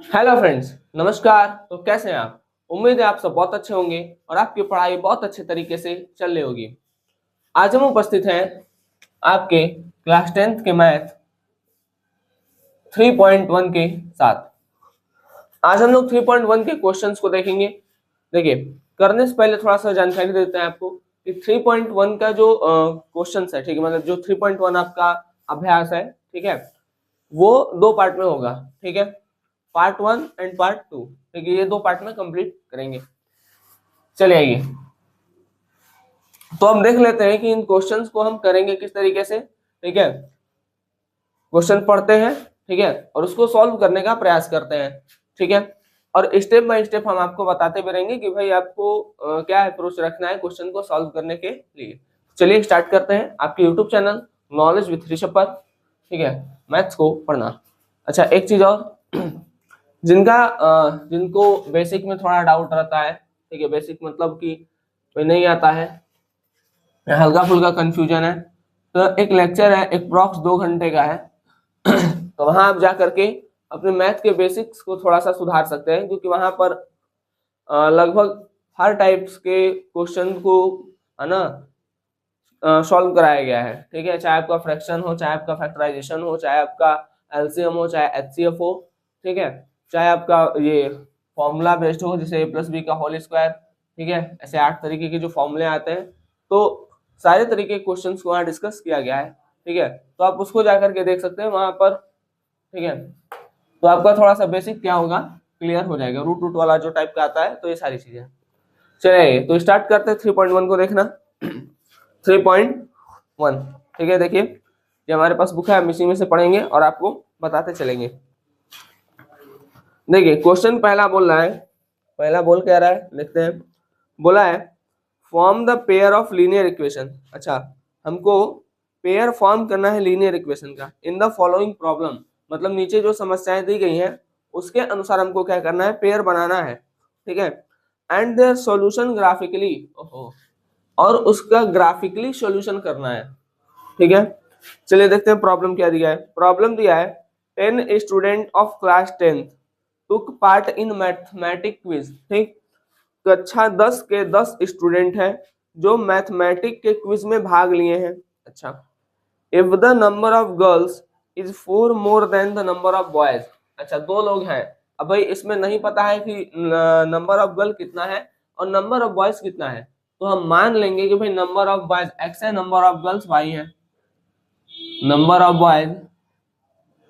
Hello friends, नमस्कार। तो कैसे हैं आप? उम्मीद है आप सब बहुत अच्छे होंगे और आपकी पढ़ाई बहुत अच्छे तरीके से चल रही होगी। आज हम उपस्थित हैं आपके क्लास 10th के मैथ 3.1 के साथ। आज हम लोग 3.1 के क्वेश्चंस को देखेंगे। देखिए, करने से पहले थोड़ा सा जानकारी देते हैं आपको कि 3.1 का जो क्वेश्चन है, ठीक है, मतलब जो 3.1 आपका अभ्यास है, ठीक है, वो दो पार्ट में होगा। ठीक है, पार्ट 1 एंड पार्ट 2। ठीक है, ये दो पार्ट में कंप्लीट करेंगे। चलिए आइए, तो हम देख लेते हैं कि इन क्वेश्चंस को हम करेंगे किस तरीके से। ठीक है, क्वेश्चन पढ़ते हैं, ठीक है, और उसको सॉल्व करने का प्रयास करते हैं। ठीक है, और स्टेप बाय स्टेप हम आपको बताते भी रहेंगे कि भाई आपको क्या अप्रोच रखना है क्वेश्चन को सॉल्व करने के लिए। चलिए स्टार्ट करते हैं आपके YouTube channel knowledge with Rishabh पर। ठीक है, मैथ्स को पढ़ना। अच्छा, एक चीज और जिनको बेसिक में थोड़ा डाउट रहता है, ठीक है, बेसिक मतलब कि कोई नहीं आता है, हल्का फुल्का कंफ्यूजन है, तो एक लेक्चर है, एक प्रॉक्स 2 घंटे का है। तो वहां आप जा करके अपने मैथ के बेसिक्स को थोड़ा सा सुधार सकते हैं, क्योंकि वहां पर लगभग हर टाइप्स के क्वेश्चन को, है ना, सॉल्व कराया गया है। ठीक है, चाहे आपका फ्रैक्शन हो, चाहे आपका फैक्टराइजेशन हो, चाहे आपका एलसीएम हो, चाहे एचसीएफ हो, ठीक है, चाहे आपका ये फॉर्मूला बेस्ड हो, जैसे a प्लस बी का होल स्क्वायर। ठीक है, ऐसे 8 तरीके के जो फॉर्मूले आते हैं, तो सारे तरीके के क्वेश्चंस को वहाँ डिस्कस किया गया है। ठीक है, तो आप उसको जाकर के देख सकते हैं वहां पर। ठीक है, तो आपका थोड़ा सा बेसिक क्या होगा, क्लियर हो जाएगा। रूट रूट वाला जो टाइप का आता है, तो ये सारी चीजें। चलिए तो स्टार्ट करते हैं 3.1 को देखना। 3.1, ठीक है, देखिए ये हमारे पास बुक है, हम इसी में से पढ़ेंगे और आपको बताते चलेंगे। देखिए क्वेश्चन पहला बोल रहा है, पहला बोल क्या रहा है, देखते हैं। बोला है form the pair of linear equation. अच्छा, हमको पेयर फॉर्म करना है लीनियर इक्वेशन का इन द फॉलोइंग प्रॉब्लम। मतलब नीचे जो समस्याएं दी गई हैं उसके अनुसार हमको क्या करना है, पेयर बनाना है। ठीक है, एंड देयर सॉल्यूशन ग्राफिकली, और उसका ग्राफिकली सॉल्यूशन करना है। ठीक है, चलिए देखते हैं प्रॉब्लम क्या दिया है। प्रॉब्लम दिया है 10 student of class 10 took part in mathematic quiz. ठीक, कक्षा 10 के 10 स्टूडेंट हैं जो मैथमेटिक के क्विज में भाग लिए हैं। अच्छा, if the number of girls is 4 more than the number of boys. अच्छा, दो लोग हैं, अब भाई इसमें नहीं पता है कि नंबर ऑफ गर्ल कितना है और नंबर ऑफ बॉयज कितना है, तो हम मान लेंगे कि भाई नंबर ऑफ बॉयज x है, नंबर ऑफ गर्ल्स y है। Number of boys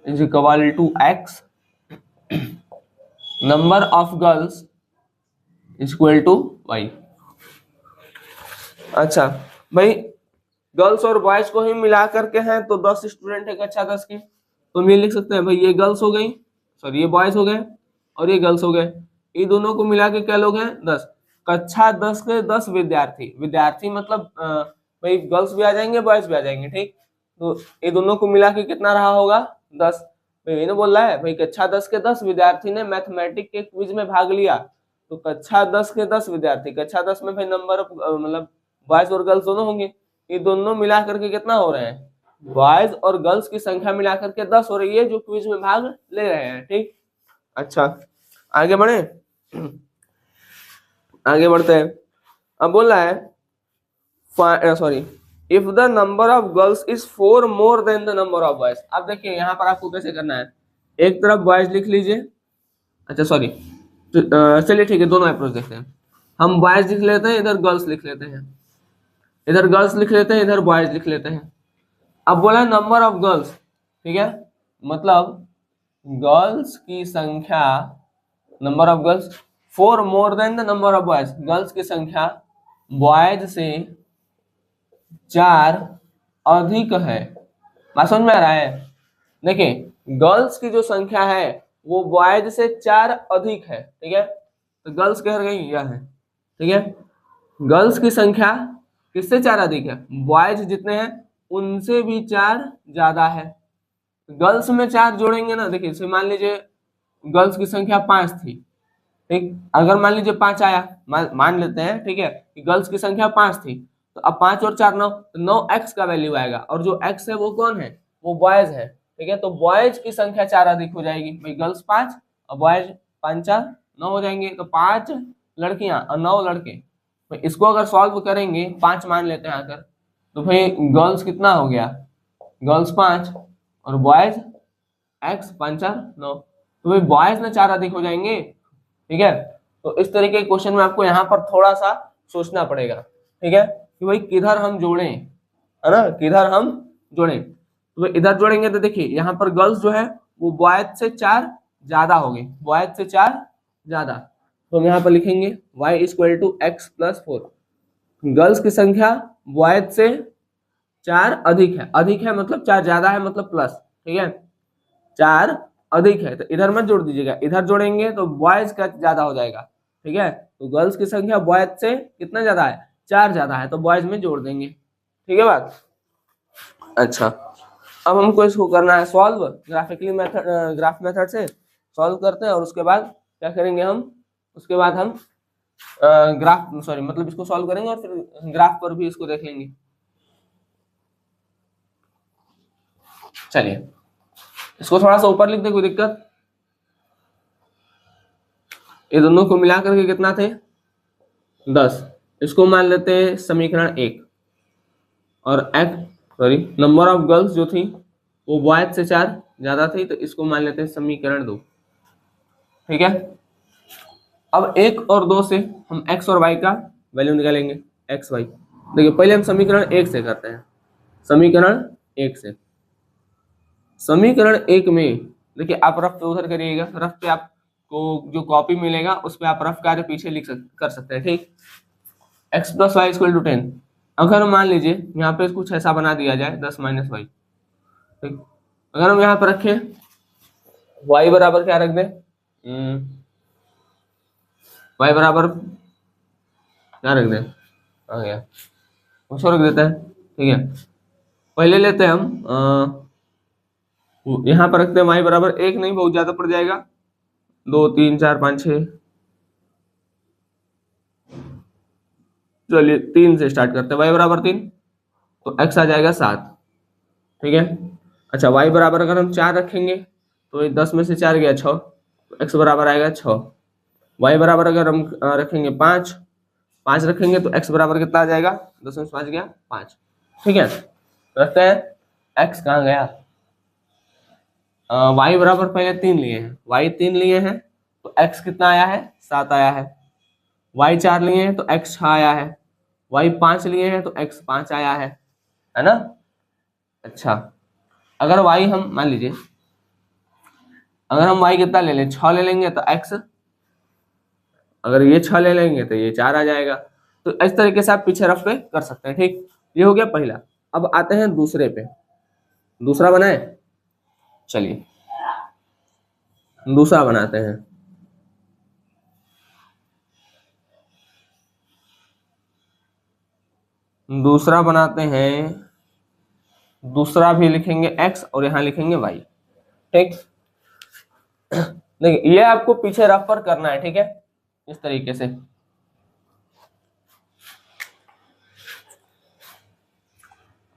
is equal to x, number of girls is equal to y। अच्छा भाई, गर्ल्स और बॉयज को ही मिला करके हैं तो 10 स्टूडेंट है कक्षा 10 के, तो हम ये लिख सकते हैं भाई ये गर्ल्स हो गई, सॉरी ये बॉयज हो गए और ये गर्ल्स हो गए। ये दोनों को मिला के क्या लोग हैं, 10। कक्षा 10 के 10 विद्यार्थी, विद्यार्थी मतलब भाई गर्ल्स भी आ जाएंगे बॉयज भी आ जाएंगे। ठीक, तो ये दोनों को मिला के कितना रहा होगा, 10। भाई ने बोल रहा है भाई कक्षा 10 के 10 विद्यार्थी ने मैथमेटिक के क्विज में भाग लिया, तो कक्षा 10 के 10 विद्यार्थी, कक्षा 10 में भाई नंबर मतलब बॉयज और गर्ल्स दोनों होंगे, ये दोनों मिला करके कितना हो रहे हैं, बॉयज और गर्ल्स की संख्या मिला करके 10 हो रही है जो क्विज में भाग ले रहे हैं। ठीक, अच्छा आगे बढ़े, आगे बढ़ते हैं। अब बोल रहा है sorry, if the number of girls is 4 more than the number of boys. अब देखिए यहाँ पर आपको कैसे करना है, एक तरफ बॉयज लिख लीजिए, अच्छा सॉरी, चलिए ठीक है, दोनों अप्रोच देखते हैं। हम बॉयज लिख लेते हैं, इधर गर्ल्स लिख लेते हैं, इधर गर्ल्स लिख लेते हैं, इधर बॉयज लिख लेते हैं। अब बोला नंबर ऑफ गर्ल्स, ठीक है, मतलब गर्ल्स की संख्या, number of girls 4 more than the number of boys, girls की संख्या बॉयज से 4 अधिक है। बात समझ में आ रहा है? देखिए गर्ल्स की जो संख्या है वो बॉयज से 4 अधिक है। ठीक है, तो गर्ल्स कह गई यह है। ठीक है, गर्ल्स की संख्या किससे 4 अधिक है, बॉयज जितने हैं उनसे भी 4 ज्यादा है। गर्ल्स में 4 जोड़ेंगे ना, देखिए इसे मान लीजिए गर्ल्स की संख्या 5 थी। ठीक, अगर मान लीजिए 5 आया, मान लेते हैं, ठीक है, कि गर्ल्स की संख्या 5 थी, तो अब 5 और 4 9, तो 9x का वैल्यू आएगा, और जो x है वो कौन है, वो बॉयज है। ठीक है, तो बॉयज की संख्या 4 अधिक हो जाएगी, भाई गर्ल्स 5 और बॉयज 5 4 9 हो जाएंगे, तो 5 लड़कियां और 9 लड़के। तो इसको अगर सॉल्व करेंगे, 5 मान लेते हैं आकर, तो भाई गर्ल्स कितना हो गया, गर्ल्स 5 और बॉयज x 5 4 9, तो भाई बॉयज ना 4 अधिक हो जाएंगे। ठीक है, तो इस तरीके के क्वेश्चन में आपको यहाँ पर थोड़ा सा सोचना पड़ेगा। ठीक है, कि भाई किधर हम जोड़ें, है ना, किधर हम जोड़ें। तो इधर जोड़ेंगे तो देखिए यहाँ पर गर्ल्स जो है वो बॉयज से 4 ज्यादा हो गए, बॉयज से 4 ज्यादा, तो हम यहाँ पर लिखेंगे y equal to x plus 4। Girls की संख्या बॉयज से 4 अधिक है मतलब 4 ज्यादा है मतलब प्लस। ठीक है, 4 अधिक है, तो इधर मत जोड़ दीजिएगा, इधर जोड़ेंगे तो बॉयज का ज्यादा हो जाएगा। ठीक है, तो गर्ल्स की संख्या बॉयज से कितना ज्यादा है, 4 ज्यादा है, तो बॉयज में जोड़ देंगे। ठीक है बात। अच्छा, अब हमको इसको करना है solve graphically method, graph method से सॉल्व करते हैं, और उसके बाद क्या करेंगे हम, उसके बाद हम ग्राफ सॉरी मतलब इसको सॉल्व करेंगे और फिर ग्राफ पर भी इसको देख लेंगे। चलिए इसको थोड़ा सा ऊपर लिख दे, कोई दिक्कत। ये दोनों को मिला करके कितना थे 10, इसको मान लेते हैं समीकरण 1, और नंबर ऑफ गर्ल्स जो थी वो बॉयज से 4 ज्यादा थी, तो इसको मान लेते हैं समीकरण 2। ठीक है, अब 1 और 2 से हम x और y का वैल्यू निकालेंगे, x y। देखिए पहले हम समीकरण 1 से करते हैं, समीकरण 1 से। समीकरण 1 में देखिए आप रफ पे उधर करिएगा, रफ पे आपको जो कॉपी मिलेगा उस पे आप रफ कार्य पीछे कर सकते हैं। ठीक, x plus y equal to 10, अगर मान लीजिए यहाँ पे कुछ ऐसा बना दिया जाए 10 माइनस वाई। ठीक, अगर हम यहाँ पर रखें y बराबर क्या रख दें, y बराबर क्या रख दें, आ गया कुछ और रख देते हैं। ठीक है, पहले लेते हैं हम यहाँ पर रखते हैं y बराबर 1, नहीं बहुत ज्यादा पड़ जाएगा, 2 3 4 5 6, चलिए 3 से स्टार्ट करते हैं, y बराबर 3, तो x आ जाएगा 7। ठीक है, अच्छा y बराबर अगर हम 4 रखेंगे तो 10 में से 4 गया 6, तो x बराबर आएगा 6। y बराबर अगर हम रखेंगे 5 रखेंगे तो x बराबर कितना आ जाएगा, 10 में से 5 गया 5। ठीक है, रखते हैं, x कहाँ गया, y बराबर पहले 3 लिए हैं, y 3 लिए हैं तो x कितना आया है 7 आया है, y 4 लिए हैं तो x 6 आया है, y 5 लिए हैं तो x 5 आया है ना। अच्छा, अगर y हम मान लीजिए, अगर हम y कितना ले लें 6 ले लेंगे तो x, अगर ये 6 ले लेंगे तो ये 4 आ जाएगा। तो इस तरीके से आप पीछे रफ पे कर सकते हैं। ठीक, ये हो गया पहला। अब आते हैं दूसरे पे, दूसरा बनाए, चलिए दूसरा बनाते हैं। दूसरा बनाते हैं, दूसरा भी लिखेंगे x और यहां लिखेंगे y। ठीक, देखिए ये आपको पीछे रफ पर करना है। ठीक है, इस तरीके से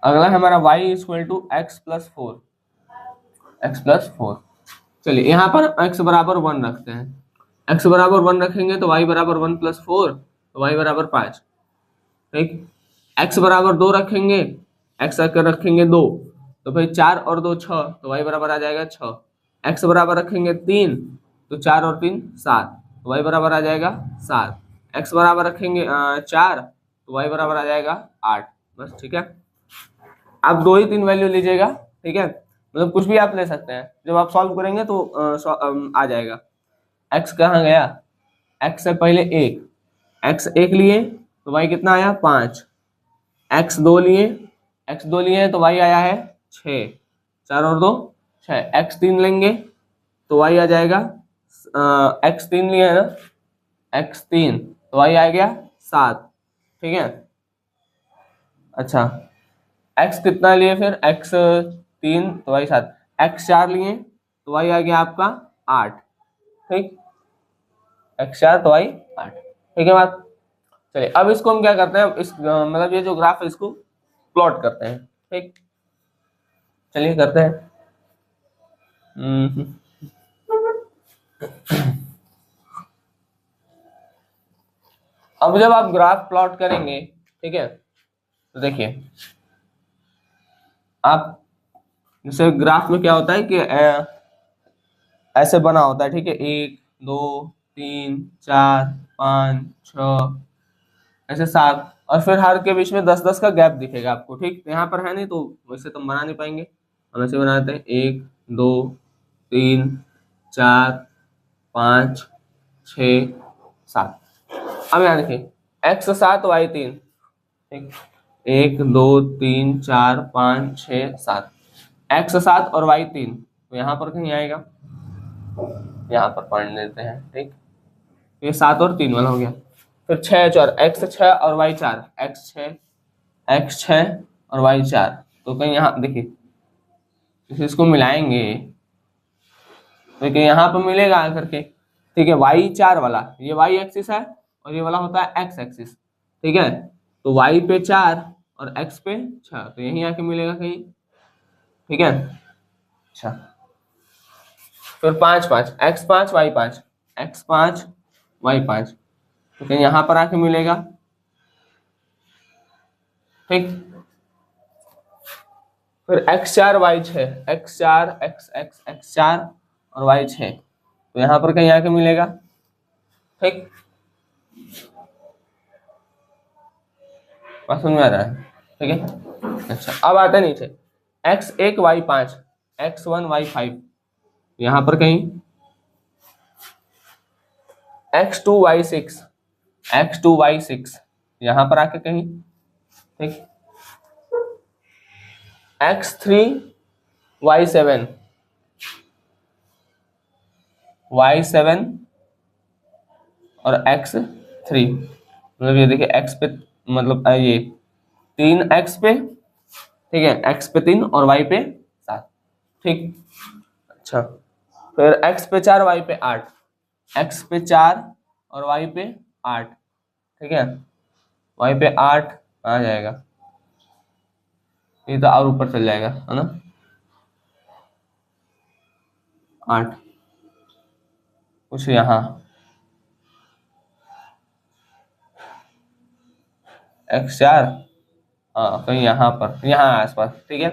अगला हमारा y equal to x plus 4, x plus 4। चलिए यहाँ पर x बराबर 1 रखते हैं, x बराबर 1 रखेंगे तो y बराबर 1 प्लस 4, तो y बराबर 5। ठीक, x बराबर 2 रखेंगे, x अगर रखेंगे 2 तो भाई 4 और 2 6, तो y बराबर आ जाएगा 6। x बराबर रखेंगे 3 तो 4 और 3 7, तो y बराबर आ जाएगा 7। x बराबर रखेंगे 4 तो y बराबर आ जाएगा 8। बस ठीक है, आप 2 ही 3 वैल्यू लीजिएगा। ठीक है, मतलब कुछ भी आप ले सकते हैं, जब आप सॉल्व करेंगे तो आ जाएगा। x कहाँ गया, x से पहले 1, x 1 लिए तो y कितना आया 5, x 2 लिए, तो y आया है 6, 4 और 2 6, x 3 लेंगे तो y आ जाएगा, x 3 लिए है ना, x 3 तो y आ गया 7। ठीक है, अच्छा x कितना लिए फिर, x 3 तो y 7, x 4 लिए तो y आ गया आपका 8। ठीक, x 4 तो y 8। ठीक है बात। चलिए अब इसको हम क्या करते हैं, इस मतलब ये जो ग्राफ है इसको प्लॉट करते हैं। ठीक, चलिए करते हैं। अब जब आप ग्राफ प्लॉट करेंगे, ठीक है, तो देखिए आप जैसे ग्राफ में क्या होता है कि ऐसे बना होता है, ठीक है, 1 2 3 4 5 6 ऐसे 7, और फिर हर के बीच में 10 10 का गैप दिखेगा आपको, ठीक। तो यहाँ पर है नहीं, तो वैसे तो हम बना नहीं पाएंगे, हम ऐसे बनाते हैं 1 2 3 4 5 6 7। अब यहाँ देखिए x7 y3, ठीक, 1 2 3 4 5 6 7, x7 और y3 तो यहाँ पर कहीं आएगा, यहाँ पर पॉइंट देते हैं, ठीक। ये 7 और 3 वाला हो गया। फिर 6 4 x6 और y4, x6 और y4, तो कहीं यहाँ देखिए इसको मिलाएंगे तो कहीं यहाँ पर मिलेगा आकर के, ठीक है। y4 वाला ये y एक्सिस है और ये वाला होता है x एक्सिस, ठीक है। तो y पे 4 और x पे 6, तो यहीं आके मिलेगा कहीं, ठीक है। अच्छा, फिर 5 5 x5 y5, x5 y5, तो कहीं यहाँ पर आके मिलेगा, ठीक। फिर x4 y6, x4 x4 और y6, तो यहाँ पर कहीं आके मिलेगा, ठीक। बात समझ में आ रहा है, ठीक है। अच्छा, अब आते हैं नीचे, x1 y5, x1 y5, यहाँ पर कहीं x2 y6, x2 y6, यहाँ पर आके कहीं, ठीक। x3 y7, y7 और x3, मतलब ये देखिए x पे, मतलब ये 3x पे, ठीक है, x पे 3 और y पे 7, ठीक। अच्छा, फिर x पे 4 y पे 8, x पे 4 और y पे 8, ठीक है। y पे 8 आ जाएगा, ये तो और ऊपर चल जाएगा, है ना, 8 कुछ यहाँ x4, हाँ कहीं यहाँ पर, यहाँ आसपास, ठीक है।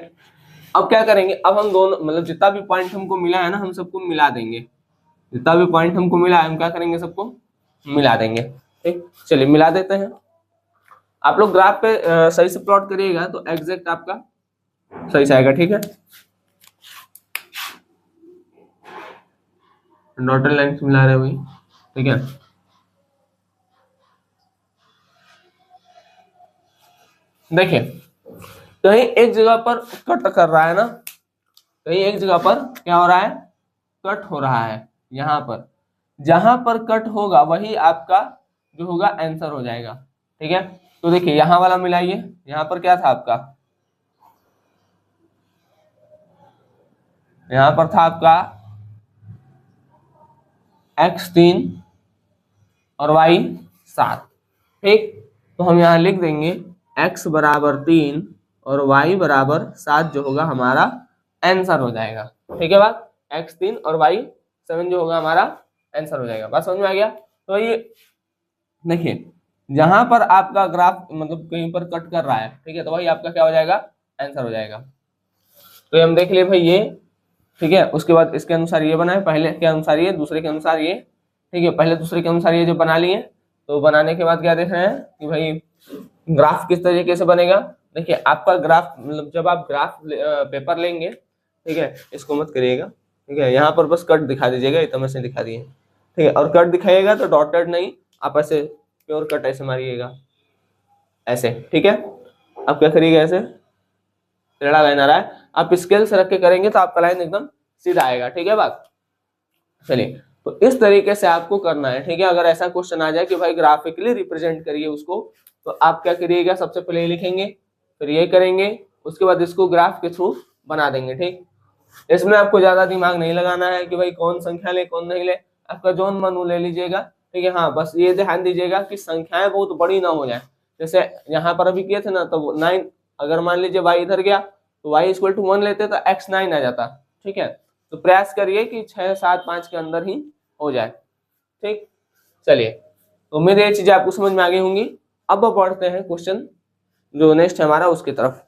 अब क्या करेंगे, अब हम दोनों मतलब जितना भी पॉइंट हमको मिला है ना, हम सबको मिला देंगे, जितना भी पॉइंट हमको मिला है हम क्या करेंगे, सबको मिला देंगे, ठीक। चलिए मिला देते हैं। आप लोग ग्राफ पे सही से प्लॉट करिएगा तो एग्जैक्ट आपका सही से आएगा, ठीक है। डॉटेड लाइन मिला रहे वही, ठीक है। देखिए कहीं एक जगह पर कट कर रहा है ना, कहीं एक जगह पर क्या हो रहा है, कट हो रहा है। यहाँ पर जहां पर कट होगा वही आपका जो होगा आंसर हो जाएगा, ठीक है। तो देखिए यहाँ वाला मिलाइए, यहाँ पर क्या था आपका, यहाँ पर था आपका x3 और y7, ठीक। तो हम यहाँ लिख देंगे x बराबर 3 और y बराबर 7 जो होगा हमारा आंसर हो जाएगा, ठीक है। बात x3 और y7 जो होगा हमारा आंसर हो जाएगा, बात समझ में आ गया। तो ये देखिए जहां पर आपका ग्राफ मतलब कहीं पर कट कर रहा है, ठीक है, तो वही आपका क्या हो जाएगा, आंसर हो जाएगा। तो ये हम देख लिए भाई ये, ठीक है। उसके बाद इसके अनुसार ये बनाए, पहले के अनुसार ये, दूसरे के अनुसार ये, ठीक है। पहले दूसरे के अनुसार ये जो बना लिए, तो बनाने के बाद क्या देख रहे हैं कि भाई ग्राफ किस तरीके से बनेगा। देखिए आपका ग्राफ मतलब जब आप ग्राफ पेपर लेंगे, ठीक है, इसको मत करिएगा, ठीक है। यहाँ पर बस कट दिखा दीजिएगा, इतना से दिखा दिए, ठीक है। और कट दिखाइएगा तो डॉटेड नहीं, आप ऐसे प्योर कट ऐसे मारिएगा, ऐसे, ठीक है। आप क्या करिएगा, ऐसे टेढ़ा लाइन आ रहा है, आप स्केल से रख के करेंगे तो आपका लाइन एकदम सीधा आएगा, ठीक है बात। चलिए तो इस तरीके से आपको करना है, ठीक है। अगर ऐसा क्वेश्चन आ जाए कि भाई ग्राफिकली रिप्रेजेंट करिए उसको, तो आप क्या करिएगा, सबसे पहले ये लिखेंगे, फिर ये करेंगे, उसके बाद इसको ग्राफ के थ्रू बना देंगे, ठीक। इसमें आपको ज्यादा दिमाग नहीं लगाना है कि भाई कौन संख्या ले कौन नहीं ले, आपका जोन मन वो ले लीजिएगा, ठीक है। हाँ बस ये ध्यान दीजिएगा कि संख्याएं बहुत बड़ी ना हो जाए, जैसे यहाँ पर अभी किए थे ना, तो 9 अगर मान लीजिए y इधर गया तो y इक्वल टू 1 लेते तो x9 आ जाता, ठीक है। तो प्रयास करिए कि 6 7 5 के अंदर ही हो जाए। ठीक, चलिए उम्मीद है ये चीजें आपको समझ में आ गई होंगी। अब पढ़ते हैं क्वेश्चन जो नेक्स्ट है हमारा उसकी तरफ।